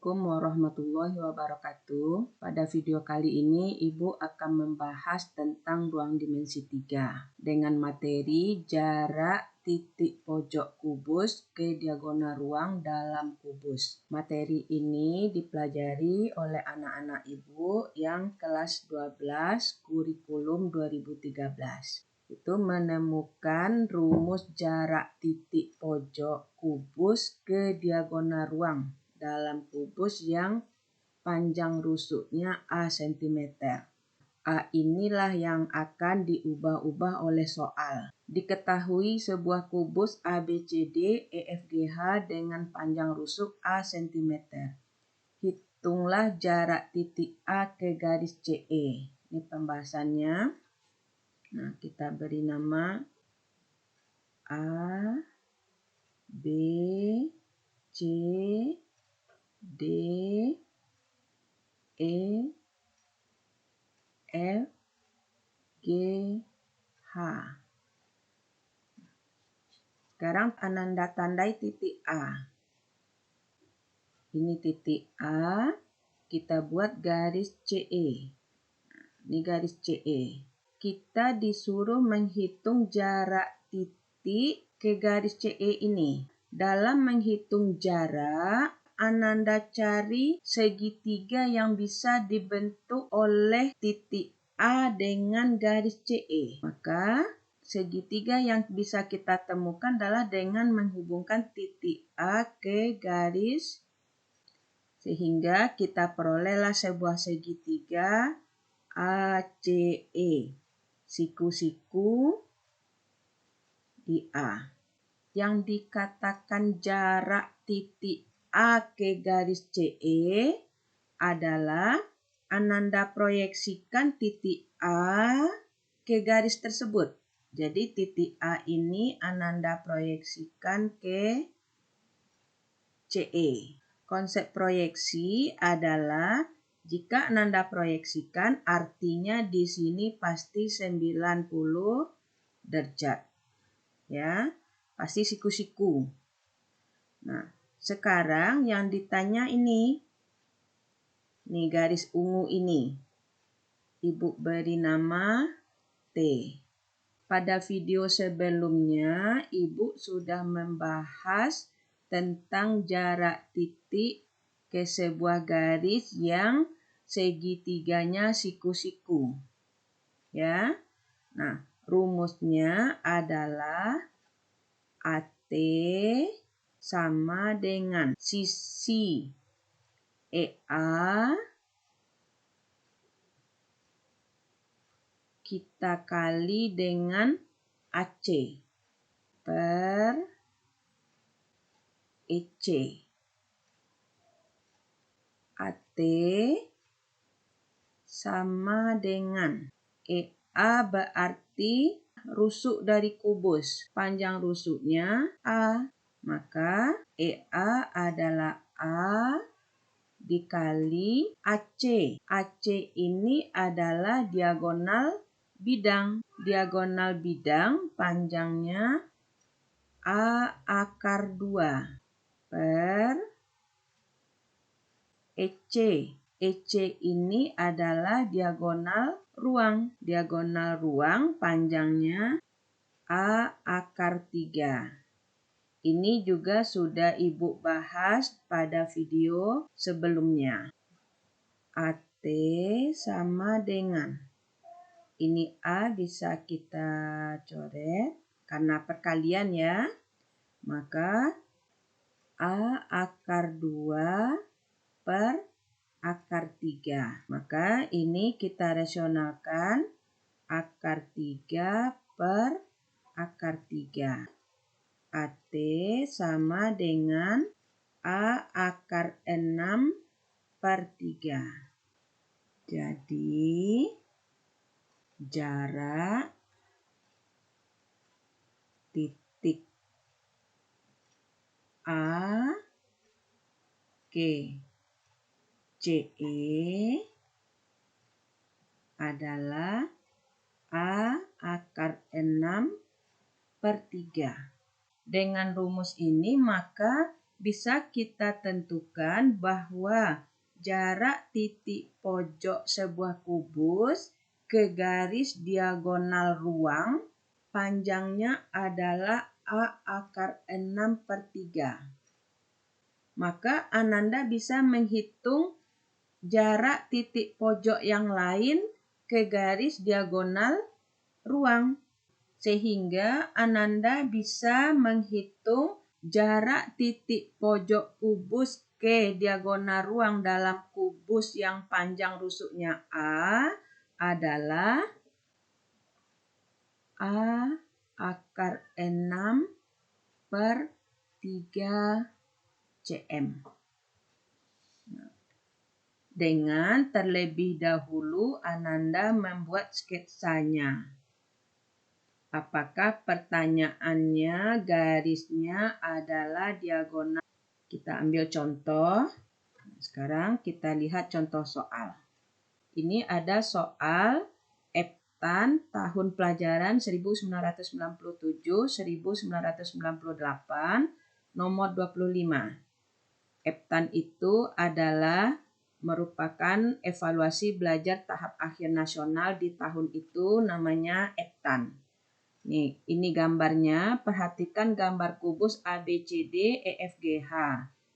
Assalamualaikum warahmatullahi wabarakatuh. Pada video kali ini, Ibu akan membahas tentang ruang dimensi 3 dengan materi jarak titik pojok kubus ke diagonal ruang dalam kubus. Materi ini dipelajari oleh anak-anak Ibu yang kelas 12 kurikulum 2013. Itu menemukan rumus jarak titik pojok kubus ke diagonal ruang dalam kubus yang panjang rusuknya A cm. A inilah yang akan diubah-ubah oleh soal. Diketahui sebuah kubus ABCD EFGH dengan panjang rusuk A cm. Hitunglah jarak titik A ke garis CE. Ini pembahasannya. Nah, kita beri nama A, B, C, D, E, F, G, H. Sekarang Ananda tandai titik A. Ini titik A, kita buat garis CE. Ini garis CE. Kita disuruh menghitung jarak titik ke garis CE ini. Dalam menghitung jarak, Ananda cari segitiga yang bisa dibentuk oleh titik A dengan garis CE. Maka segitiga yang bisa kita temukan adalah dengan menghubungkan titik A ke garis, sehingga kita perolehlah sebuah segitiga ACE. Siku-siku di A. Yang dikatakan jarak titik A ke garis CE adalah Ananda proyeksikan titik A ke garis tersebut. Jadi titik A ini Ananda proyeksikan ke CE. Konsep proyeksi adalah jika Ananda proyeksikan artinya di sini pasti 90 derajat. Ya, pasti siku-siku. Nah, sekarang yang ditanya ini garis ungu ini. Ibu beri nama T. Pada video sebelumnya, Ibu sudah membahas tentang jarak titik ke sebuah garis yang segitiganya siku-siku. Ya. Nah, rumusnya adalah AT sama dengan sisi EA kita kali dengan AC per EC. AT sama dengan EA berarti rusuk dari kubus. Panjang rusuknya A. Maka EA adalah A dikali AC. AC ini adalah diagonal bidang. Diagonal bidang panjangnya A akar 2 per EC. EC ini adalah diagonal ruang. Diagonal ruang panjangnya A akar 3. Ini juga sudah Ibu bahas pada video sebelumnya. AT sama dengan, ini A bisa kita coret karena perkalian ya. Maka A akar 2 per akar 3. Maka ini kita rasionalkan akar 3 per akar 3. AT sama dengan A akar 6 per 3. Jadi jarak titik A ke CE adalah A akar 6 per 3. Dengan rumus ini maka bisa kita tentukan bahwa jarak titik pojok sebuah kubus ke garis diagonal ruang panjangnya adalah A/6/3. Maka Ananda bisa menghitung jarak titik pojok yang lain ke garis diagonal ruang. Sehingga Ananda bisa menghitung jarak titik pojok kubus ke diagonal ruang dalam kubus yang panjang rusuknya A adalah A/6/3 cm. Dengan terlebih dahulu Ananda membuat sketsanya. Apakah pertanyaannya garisnya adalah diagonal? Kita ambil contoh. Sekarang kita lihat contoh soal. Ini ada soal EPTAN tahun pelajaran 1997-1998 nomor 25. EPTAN itu adalah merupakan evaluasi belajar tahap akhir nasional di tahun itu, namanya EPTAN. Nih, ini gambarnya. Perhatikan gambar kubus ABCD EFGH.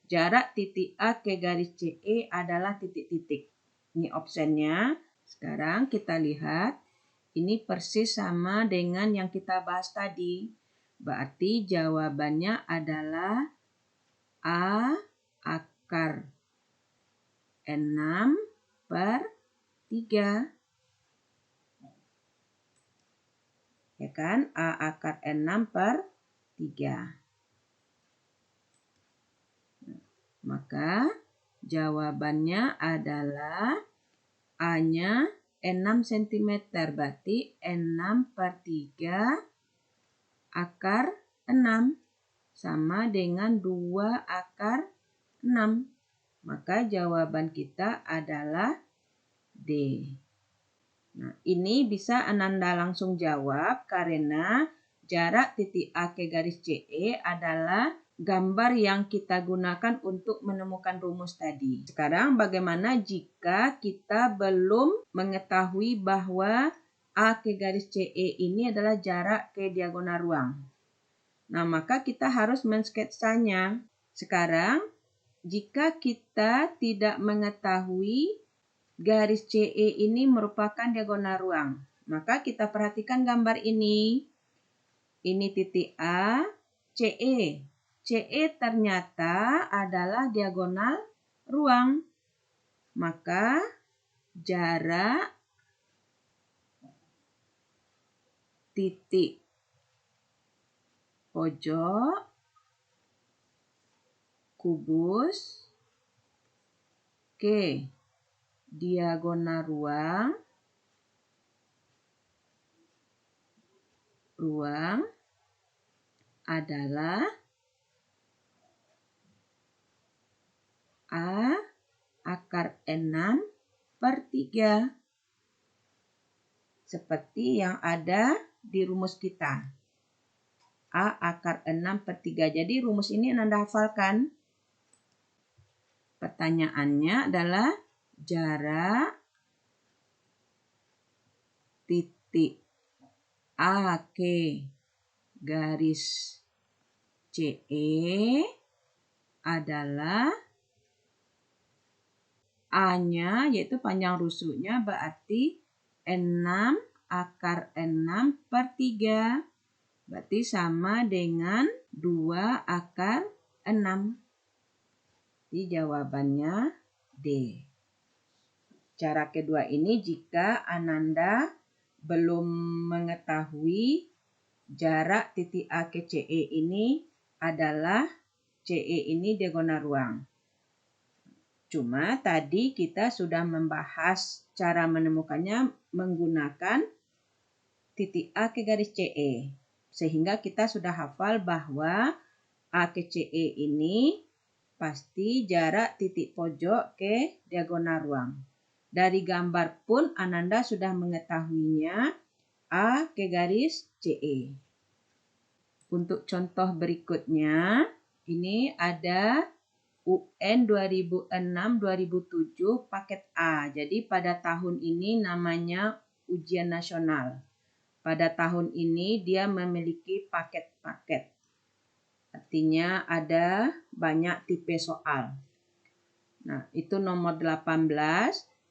Jarak titik A ke garis CE adalah titik-titik. Ini optionnya. Sekarang kita lihat. Ini persis sama dengan yang kita bahas tadi. Berarti jawabannya adalah A/6/3. Ya kan? A/6/3. Maka jawabannya adalah A-nya 6 cm. Berarti 6/3 akar 6 sama dengan 2 akar 6. Maka jawaban kita adalah D. Nah, ini bisa Ananda langsung jawab karena jarak titik A ke garis CE adalah gambar yang kita gunakan untuk menemukan rumus tadi. Sekarang bagaimana jika kita belum mengetahui bahwa A ke garis CE ini adalah jarak ke diagonal ruang? Nah, maka kita harus mensketsanya. Sekarang, jika kita tidak mengetahui garis CE ini merupakan diagonal ruang, maka kita perhatikan gambar ini. Ini titik A, CE. CE ternyata adalah diagonal ruang. Maka jarak titik pojok kubus ke diagonal ruang adalah A/6/3. Seperti yang ada di rumus kita. A/6/3. Jadi rumus ini Anda hafalkan. Pertanyaannya adalah jarak titik A ke garis CE /adalah A-nya yaitu panjang rusuknya berarti 6 akar 6/3. Berarti sama dengan 2 akar 6. Jadi jawabannya D. Cara kedua ini jika Ananda belum mengetahui jarak titik A ke CE ini adalah CE ini diagonal ruang. Cuma tadi kita sudah membahas cara menemukannya menggunakan titik A ke garis CE. Sehingga kita sudah hafal bahwa A ke CE ini pasti jarak titik pojok ke diagonal ruang. Dari gambar pun Ananda sudah mengetahuinya A ke garis CE. Untuk contoh berikutnya, Ini ada UN 2006-2007 paket A. Jadi pada tahun ini namanya ujian nasional. Pada tahun ini dia memiliki paket-paket. Artinya ada banyak tipe soal. Nah, itu nomor 18.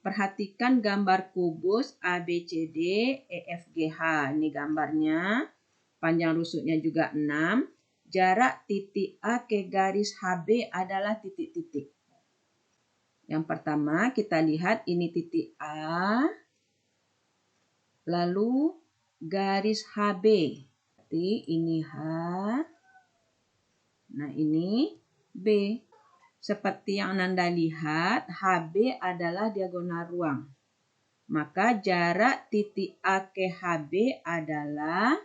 Perhatikan gambar kubus ABCD EFGH. Ini gambarnya. Panjang rusuknya juga 6. Jarak titik A ke garis HB adalah titik-titik. Yang pertama kita lihat ini titik A. Lalu garis HB. Berarti ini H. Nah ini B. Seperti yang Ananda lihat, HB adalah diagonal ruang. Maka jarak titik A ke HB adalah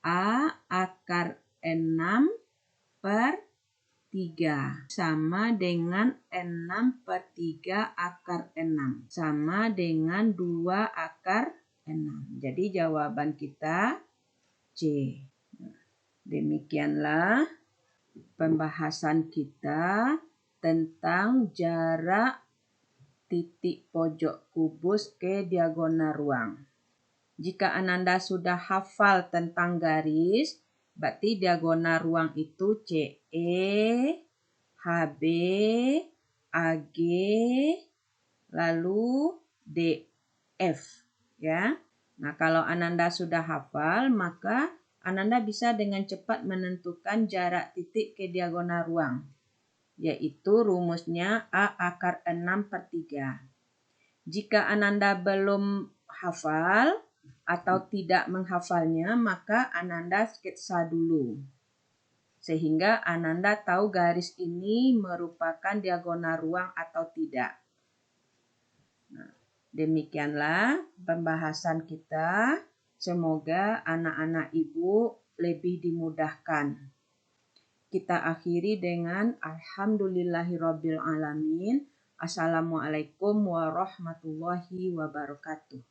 A akar 6/3 sama dengan 6/3 akar 6 sama dengan 2 akar 6. Jadi jawaban kita C. Demikianlah pembahasan kita tentang jarak titik pojok kubus ke diagonal ruang. Jika Ananda sudah hafal tentang garis, berarti diagonal ruang itu CE, HB, AG, lalu DF. Ya. Nah, kalau Ananda sudah hafal, maka Ananda bisa dengan cepat menentukan jarak titik ke diagonal ruang, yaitu rumusnya A akar 6/3. Jika Ananda belum hafal atau tidak menghafalnya, maka Ananda sketsa dulu. Sehingga Ananda tahu garis ini merupakan diagonal ruang atau tidak. Nah, demikianlah pembahasan kita. Semoga anak-anak Ibu lebih dimudahkan. Kita akhiri dengan alhamdulillahirabbil alamin. Assalamualaikum warahmatullahi wabarakatuh.